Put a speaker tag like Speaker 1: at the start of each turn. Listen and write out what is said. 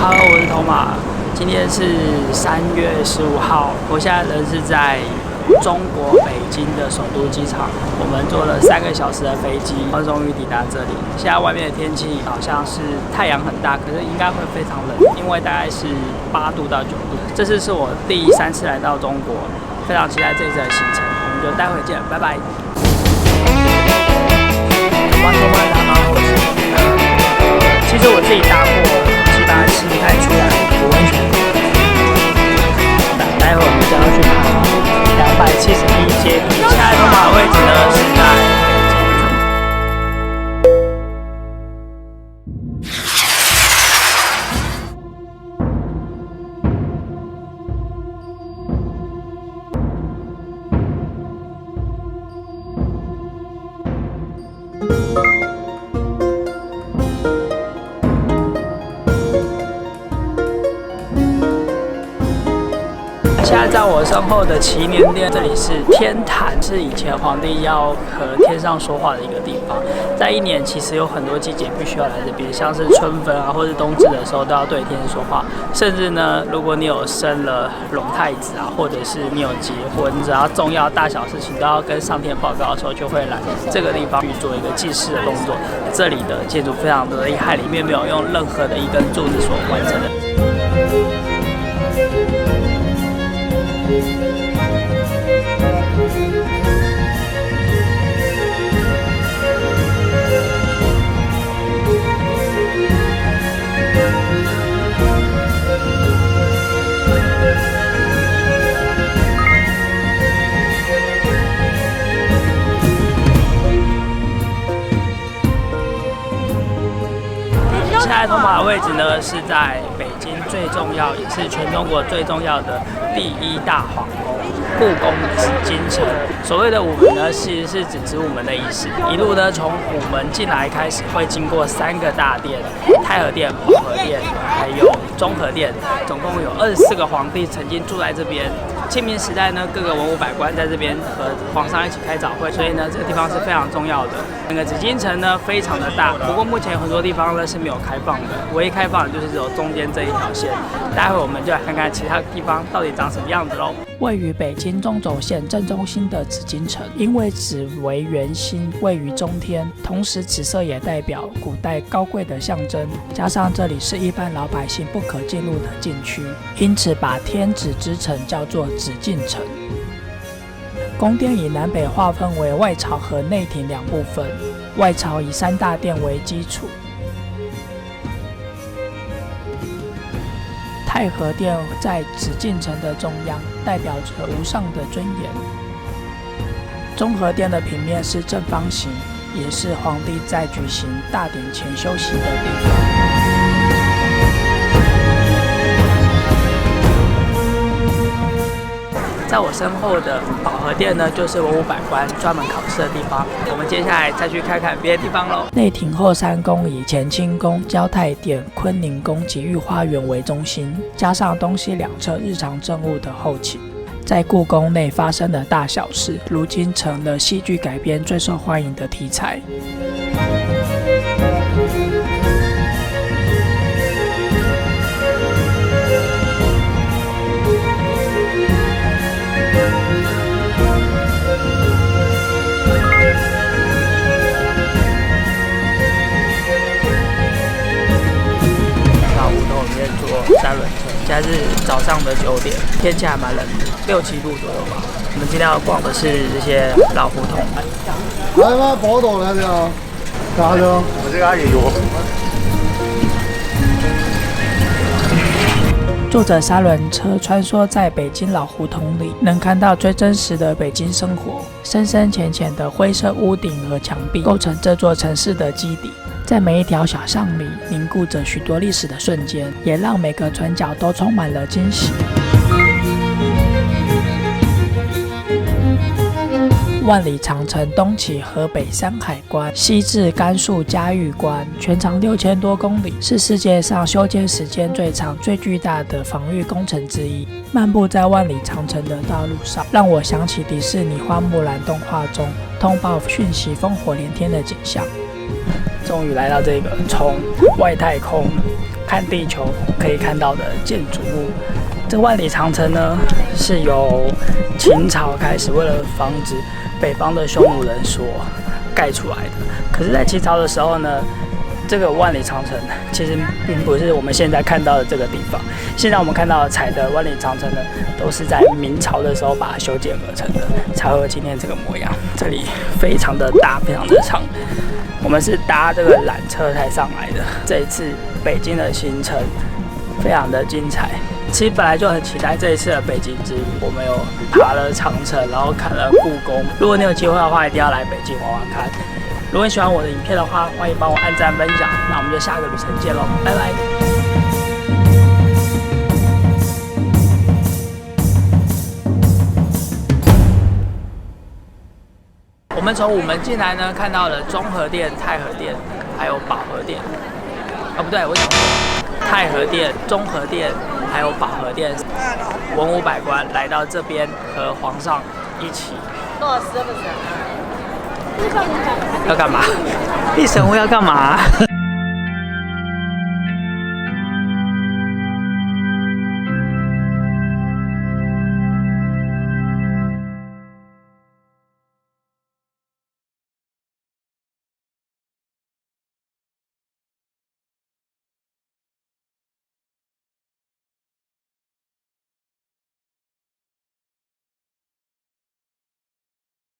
Speaker 1: Hello， 我是头马，今天是3月15号，我现在人是在中国北京的首都机场，我们坐了3个小时的飞机，终于抵达这里。现在外面的天气好像是太阳很大，可是应该会非常冷，因为大概是8度到9度。这次是我第3次来到中国，非常期待这次的行程，我们就待会见，拜拜。其实我自己搭过，基本上吃不太出来有温泉。待会我们就要去爬271阶梯，现在通马的位置呢是在现在在我身后的祈年殿，这里是天坛，是以前皇帝要和天上说话的一个地方。在一年其实有很多季节必须要来这边，像是春分啊，或是冬至的时候都要对天说话。甚至呢，如果你有生了龙太子啊，或者是你有结婚，只要重要大小事情都要跟上天报告的时候，就会来这个地方去做一个祭祀的动作。这里的建筑非常的厉害，里面没有用任何的一根柱子所完成的。现在通马的位置呢是在北京最重要，也是全中国最重要的第1大皇宫——故宫紫禁城。所谓的午门呢，其实是指子午门的意思。一路呢从午门进来开始，会经过3个大殿：太和殿、保和殿，还有中和殿。总共有24个皇帝曾经住在这边。清明时代呢，各个文武百官在这边和皇上一起开早会，所以呢，这个地方是非常重要的。整个紫禁城呢非常的大，不过目前有很多地方呢是没有开放的，唯一开放的就是只有中间这一条线。待会我们就来看看其他地方到底长什么样子喽。位于北京中轴线正中心的紫禁城，因为紫为圆心，位于中天，同时紫色也代表古代高贵的象征，加上这里是一般老百姓不可进入的禁区，因此把天子之城叫做紫禁城。宫殿以南北划分为外朝和内廷2部分，外朝以3大殿为基础。太和殿在紫禁城的中央，代表着无上的尊严。中和殿的平面是正方形，也是皇帝在举行大典前休息的地方。在我身后的保和殿呢，就是文武百官专门考试的地方。我们接下来再去看看别的地方喽。内廷后3宫以乾清宫、交泰殿、坤宁宫及御花园为中心，加上东西2侧日常政务的后勤。在故宫内发生的大小事，如今成了戏剧改编最受欢迎的题材。3轮车，现在是早上的9点，天气还蛮冷的，6、7度左右吧。我们今天要逛的是这些老胡同。
Speaker 2: 来吧，宝岛来的啊，干啥去？我这嘎也有。
Speaker 1: 坐着3轮车穿梭在北京老胡同里，能看到最真实的北京生活。深深浅浅的灰色屋顶和墙壁构成这座城市的基底。在每一条小巷里凝固着许多历史的瞬间，也让每个转角都充满了惊喜。万里长城东起河北山海关，西至甘肃嘉峪关，全长6000多公里，是世界上修建时间最长、最巨大的防御工程之一。漫步在万里长城的道路上，让我想起迪士尼花木兰动画中通报讯息烽火连天的景象。终于来到这个从外太空看地球可以看到的建筑物。这万里长城呢，是由秦朝开始为了防止北方的匈奴人所盖出来的。可是，在秦朝的时候呢，这个万里长城其实并不是我们现在看到的这个地方。现在我们看到的彩的万里长城呢，都是在明朝的时候把它修建而成的，才会有今天这个模样。这里非常的大，非常的长。我们是搭这个缆车才上来的。这一次北京的行程非常的精彩。其实本来就很期待这一次的北京之旅，我们有爬了长城，然后看了故宫。如果你有机会的话，一定要来北京玩玩看。如果你喜欢我的影片的话，欢迎帮我按赞分享。那我们就下个旅程见喽，拜拜。我们从午门进来呢，看到了中和店、太和店，还有保和店。哦，不对，我讲错，太和店、中和店还有保和店，文武百官来到这边和皇上一起。要干嘛？一神屋要干嘛？